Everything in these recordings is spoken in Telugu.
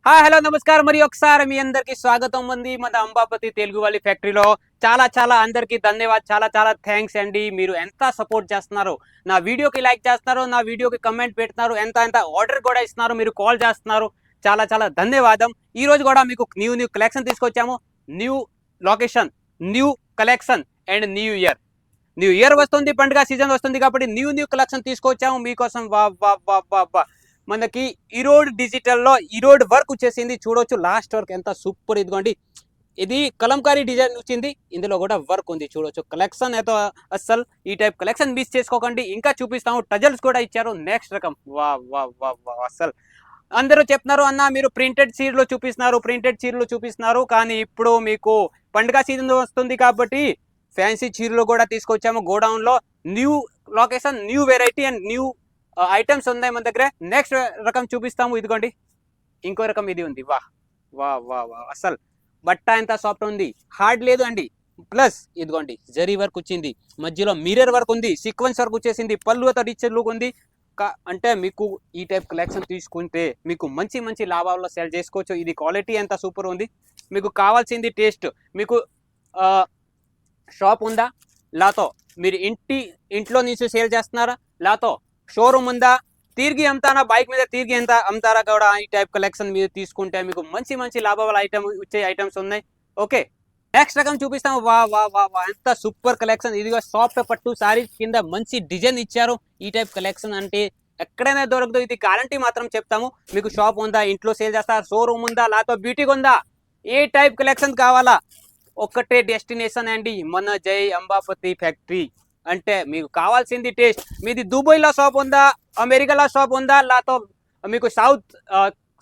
హాయ్ హలో నమస్కారం మరి ఒకసారి మీ అందరికి స్వాగతం ఉంది మన అంబాపతి తెలుగు వాళ్ళ ఫ్యాక్టరీలో చాలా అందరికి ధన్యవాదాలు చాలా థ్యాంక్స్ అండి మీరు ఎంత సపోర్ట్ చేస్తున్నారు నా వీడియోకి లైక్ చేస్తున్నారు నా వీడియోకి కమెంట్ పెడుతున్నారు ఎంత ఆర్డర్ కూడా ఇస్తున్నారు మీరు కాల్ చేస్తున్నారు చాలా ధన్యవాదం ఈ రోజు కూడా మీకు న్యూ కలెక్షన్ తీసుకొచ్చాము new location new collection and new year వస్తుంది పండుగ సీజన్ వస్తుంది కాబట్టి న్యూ కలెక్షన్ తీసుకొచ్చాము మీకోసం వా మనకి ఈరోడ్ డిజిటల్లో ఈరోడ్ వర్క్ వచ్చేసింది చూడొచ్చు లాస్ట్ వర్క్ ఎంత సూపర్ ఇదిగోండి ఇది కలంకారీ డిజైన్ వచ్చింది ఇందులో కూడా వర్క్ ఉంది చూడొచ్చు కలెక్షన్ అయితే అస్సలు ఈ టైప్ కలెక్షన్ మిస్ చేసుకోకండి ఇంకా చూపిస్తాము టజల్స్ కూడా ఇచ్చారు నెక్స్ట్ రకం వా వా వా వా అస్సలు అందరూ చెప్తున్నారు అన్న మీరు ప్రింటెడ్ చీరలు చూపిస్తున్నారు కానీ ఇప్పుడు మీకు పండుగ సీజన్ వస్తుంది కాబట్టి ఫ్యాన్సీ చీరలు కూడా తీసుకొచ్చాము గోడౌన్లో new location new variety and new items ఉన్నాయి మన దగ్గర నెక్స్ట్ రకం చూపిస్తాము ఇదిగోండి ఇంకో రకం ఇది ఉంది వా వా వా వా అసలు బట్ట ఎంత సాఫ్ట్ ఉంది హార్డ్ లేదు అండి ప్లస్ ఇదిగోండి జరీ వర్క్ వచ్చింది మధ్యలో మిర్రర్ వర్క్ ఉంది సీక్వెన్స్ వర్క్ వచ్చేసింది పళ్ళు రిచ్ లుక్ ఉంది అంటే మీకు ఈ టైప్ కలెక్షన్ తీసుకుంటే మీకు మంచి లాభాల్లో సేల్ చేసుకోవచ్చు ఇది క్వాలిటీ ఎంత సూపర్ ఉంది మీకు కావాల్సింది టేస్ట్ మీకు షాప్ ఉందా లాతో మీరు ఇంట్లో నుంచి సేల్ చేస్తున్నారా లాతో షోరూమ్ ఉందా తిరిగి అమ్ముతానా బైక్ మీద తిరిగి ఎంత అమ్ముతారా కూడా ఈ టైప్ కలెక్షన్ మీరు తీసుకుంటే మీకు మంచి లాభాల వచ్చే ఐటమ్స్ ఉన్నాయి ఓకే నెక్స్ట్ రకం చూపిస్తాము వా వా వా వా ఎంత సూపర్ కలెక్షన్ ఇదిగో సాఫ్ట్ పట్టు సారీ కింద మంచి డిజైన్ ఇచ్చారు ఈ టైప్ కలెక్షన్ అంటే ఎక్కడైనా దొరకదు ఇది గ్యారంటీ మాత్రం చెప్తాము మీకు షాప్ ఉందా ఇంట్లో సేల్ చేస్తారా షోరూమ్ ఉందా లేకపోతే బ్యూటీకి ఉందా ఏ టైప్ కలెక్షన్ కావాలా ఒక్కటే డెస్టినేషన్ అండి మన జై అంబాపతి ఫ్యాక్టరీ అంటే మీకు కావాల్సింది టేస్ట్ మీది దుబాయ్లో షాప్ ఉందా అమెరికాలో షాప్ ఉందా లేకపోతే మీకు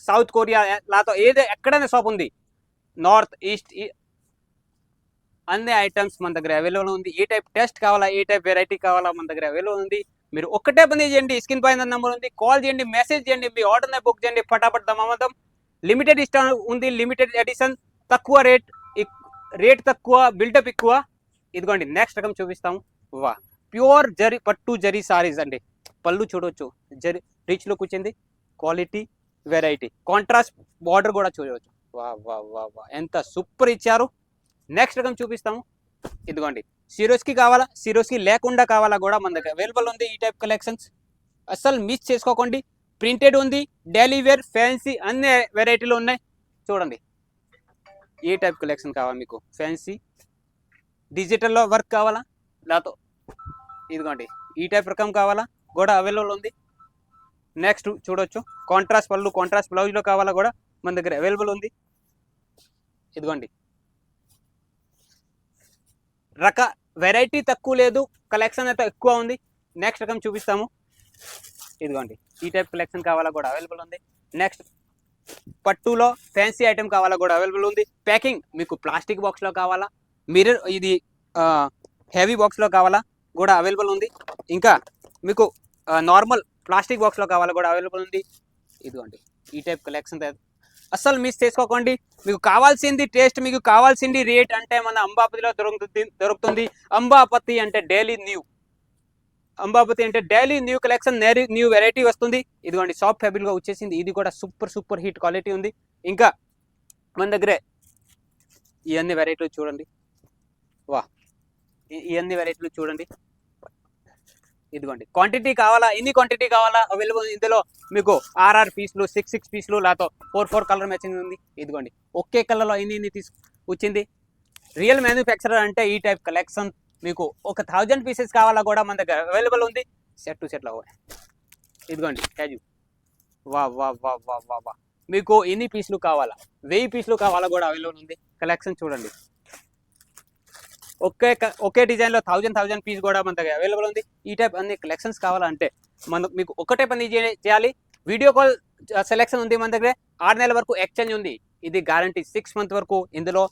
సౌత్ కొరియా లేకపోతే ఎక్కడైనా షాప్ ఉంది నార్త్ ఈస్ట్ అన్ని ఐటమ్స్ మన దగ్గర అవైలబుల్ ఉంది ఏ టైప్ టెస్ట్ కావాలా ఏ టైప్ వెరైటీ కావాలా మన దగ్గర అవైలబుల్ ఉంది మీరు ఒక్కటే పని చేయండి స్క్రీన్ పైన నెంబర్ ఉంది కాల్ చేయండి మెసేజ్ చేయండి మీ ఆర్డర్ని బుక్ చేయండి ఫటాఫట్ దమామతం లిమిటెడ్ ఇష్టం ఉంది లిమిటెడ్ ఎడిషన్ తక్కువ రేట్ తక్కువ బిల్డప్ ఎక్కువ ఇదిగోండి నెక్స్ట్ రకం చూపిస్తాము వా ప్యూర్ జరీ పట్టు జరీ సారీస్ అండి పళ్ళు చూడవచ్చు జరీ రిచ్ లుక్ వచ్చింది క్వాలిటీ వెరైటీ కాంట్రాస్ట్ బార్డర్ కూడా చూడవచ్చు వా వా వా వా ఎంత సూపర్ ఇచ్చారు నెక్స్ట్ రకం చూపిస్తాము ఇదిగోండి సిరోస్కి కావాలా సిరోస్కి లేకుండా కావాలా కూడా మన దగ్గర అవైలబుల్ ఉంది ఈ టైప్ కలెక్షన్స్ అస్సలు మిస్ చేసుకోకండి ప్రింటెడ్ ఉంది డైలీ వేర్ ఫ్యాన్సీ అన్ని వెరైటీలు ఉన్నాయి చూడండి ఏ టైప్ కలెక్షన్ కావాలి మీకు ఫ్యాన్సీ డిజిటల్లో వర్క్ కావాలా లేతో ఇదిగోండి ఈ టైప్ రకం కావాలా కూడా అవైలబుల్ ఉంది నెక్స్ట్ చూడొచ్చు కాంట్రాస్ట్ పళ్ళు కాంట్రాస్ట్ బ్లౌజ్లో కావాలా కూడా మన దగ్గర అవైలబుల్ ఉంది ఇదిగోండి వెరైటీ తక్కువ లేదు కలెక్షన్ అయితే ఎక్కువ ఉంది నెక్స్ట్ రకం చూపిస్తాము ఇదిగోండి ఈ టైప్ కలెక్షన్ కావాలా కూడా అవైలబుల్ ఉంది నెక్స్ట్ పట్టులో ఫ్యాన్సీ ఐటమ్ కావాలా కూడా అవైలబుల్ ఉంది ప్యాకింగ్ మీకు ప్లాస్టిక్ బాక్స్లో కావాలా మిర్రర్ ఇది హెవీ బాక్స్లో కావాలా కూడా అవైలబుల్ ఉంది ఇంకా మీకు నార్మల్ ప్లాస్టిక్ బాక్స్లో కావాలా కూడా అవైలబుల్ ఉంది ఇదిగోండి ఈ టైప్ కలెక్షన్ అస్సలు మిస్ చేసుకోకండి మీకు కావాల్సింది టేస్ట్ మీకు కావాల్సింది రేట్ అంటే మన అంబాపతిలో దొరుకుతుంది అంబాపతి అంటే daily new collection new variety వస్తుంది ఇదిగోండి సాఫ్ట్ ఫ్యాబ్రిక్గా వచ్చేసింది ఇది కూడా సూపర్ హిట్ క్వాలిటీ ఉంది ఇంకా మన దగ్గరే ఇవన్నీ వెరైటీలు చూడండి వా ఇవన్నీ వెరైటీలు చూడండి ఇదిగోండి క్వాంటిటీ కావాలా ఎన్ని క్వాంటిటీ కావాలా అవైలబుల్ ఇందులో మీకు 6 పీసులు 6 పీసులు లేకపోతే 4 కలర్ మ్యాచింగ్ ఉంది ఇదిగోండి ఒకే కలర్లో ఇన్ని వచ్చింది రియల్ మ్యానుఫ్యాక్చరర్ అంటే ఈ టైప్ కలెక్షన్ మీకు ఒక 1000 పీసెస్ కావాలా కూడా మన దగ్గర అవైలబుల్ ఉంది సెట్ టు సెట్లో ఇదిగోండి క్యాజు వా వా వా వా వా వా మీకు ఎన్ని పీసులు కావాలా 1000 పీసులు కావాలా కూడా అవైలబుల్ ఉంది కలెక్షన్ చూడండి ఒకే డిజైన్లో 1000 పీస్ కూడా మన దగ్గర అవైలబుల్ ఉంది ఈ టైప్ అన్ని కలెక్షన్స్ కావాలంటే మీకు ఒకటే పని చేయాలి వీడియో కాల్ సెలెక్షన్ ఉంది మన దగ్గర 6 నెలల వరకు ఎక్స్చేంజ్ ఉంది ఇది గ్యారంటీ 6 మంత్ వరకు ఇందులో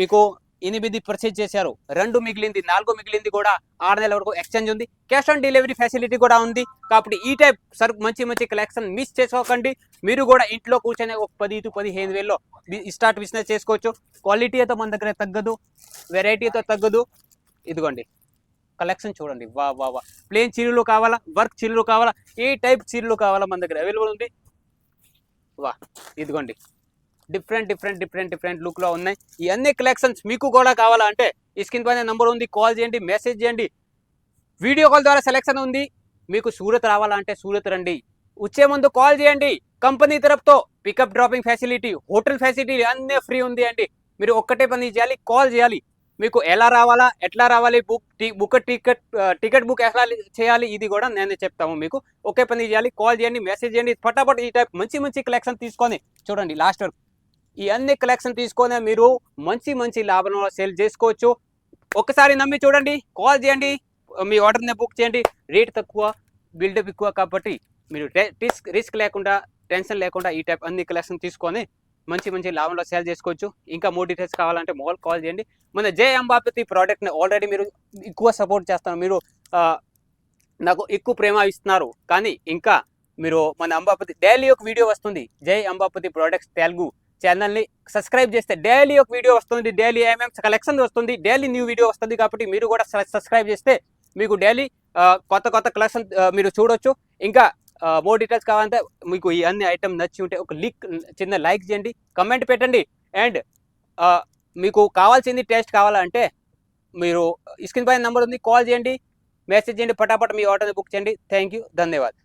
మీకు 8 పర్చేజ్ చేశారు 2 మిగిలింది 4 మిగిలింది కూడా 6 నెలల వరకు ఎక్స్చేంజ్ ఉంది క్యాష్ ఆన్ డెలివరీ ఫెసిలిటీ కూడా ఉంది కాబట్టి ఈ టైప్ సరుకు మంచి కలెక్షన్ మిస్ చేసుకోకండి మీరు కూడా ఇంట్లో కూర్చొని ఒక 10-15 వేల్లో స్టార్ట్ బిజినెస్ చేసుకోవచ్చు క్వాలిటీ అయితే మన దగ్గర తగ్గదు వెరైటీ అయితే తగ్గదు ఇదిగోండి కలెక్షన్ చూడండి వా వా వా ప్లేన్ చీరలు కావాలా వర్క్ చీరలు కావాలా ఏ టైప్ చీరలు కావాలా మన దగ్గర అవైలబుల్ ఉంది వా ఇదిగోండి డిఫరెంట్ లుక్ లో ఉన్నాయి. ఈ అన్ని కలెక్షన్స్ మీకు కూడా కావాలంటే ఈ స్క్రీన్ పైన నంబర్ ఉంది, కాల్ చేయండి, మెసేజ్ చేయండి. వీడియో కాల్ ద్వారా సెలెక్షన్ ఉంది. మీకు సూరత్ రావాలంటే సూరత్ రండి. వచ్చే ముందు కాల్ చేయండి. కంపెనీ తరపుతో pickup dropping facility, hotel facility అన్నీ ఫ్రీ ఉంది అండి. మీరు ఒక్కటే పని చేయాలి, కాల్ చేయాలి. మీకు ఎలా రావాలా, ఎట్లా రావాలి, టికెట్ బుక్ ఎలా చేయాలి ఇది కూడా నేనే చెప్తాము మీకు. ఒకే పని చేయాలి, కాల్ చేయండి, మెసేజ్ చేయండి. ఫటాఫట్ ఈ టైప్ మంచి కలెక్షన్ తీసుకొని చూడండి లాస్ట్ వరకు. ఈ అన్ని కలెక్షన్ తీసుకొని మీరు మంచి లాభంలో సేల్ చేసుకోవచ్చు. ఒకసారి నమ్మి చూడండి, కాల్ చేయండి, మీ ఆర్డర్ని బుక్ చేయండి. రేట్ తక్కువ, బిల్డప్ ఎక్కువ కాబట్టి మీరు రిస్క్ లేకుండా, టెన్షన్ లేకుండా ఈ టైప్ అన్ని కలెక్షన్ తీసుకొని మంచి లాభంలో సేల్ చేసుకోవచ్చు. ఇంకా మోర్ డీటెయిల్స్ కావాలంటే మాల్ కాల్ చేయండి. మన జై అంబాపతి ప్రోడక్ట్ని ఆల్రెడీ మీరు ఎక్కువ సపోర్ట్ చేస్తారు, మీరు నాకు ఎక్కువ ప్రేమ ఇస్తున్నారు. కానీ ఇంకా మీరు మన అంబాపతి డైలీ ఒక వీడియో వస్తుంది, జై అంబాపతి ప్రోడక్ట్స్ తెలుగు ఛానల్ని సబ్స్క్రైబ్ చేస్తే డైలీ ఒక వీడియో వస్తుంది, డైలీ కలెక్షన్ వస్తుంది, డైలీ న్యూ వీడియో వస్తుంది. కాబట్టి మీరు కూడా సబ్స్క్రైబ్ చేస్తే మీకు డైలీ కొత్త కలెక్షన్ మీరు చూడొచ్చు. ఇంకా మోర్ డీటెయిల్స్ కావాలంటే మీకు ఈ అన్ని ఐటమ్ నచ్చి ఉంటే ఒక చిన్న లైక్ చేయండి, కమెంట్ పెట్టండి. అండ్ మీకు కావాల్సింది టేస్ట్ కావాలంటే మీరు స్క్రీన్ పైన నెంబర్ ఉంది, కాల్ చేయండి, మెసేజ్ చేయండి. ఫటాఫట్ మీ ఆర్డర్ని బుక్ చేయండి. థ్యాంక్ యూ, ధన్యవాదాలు.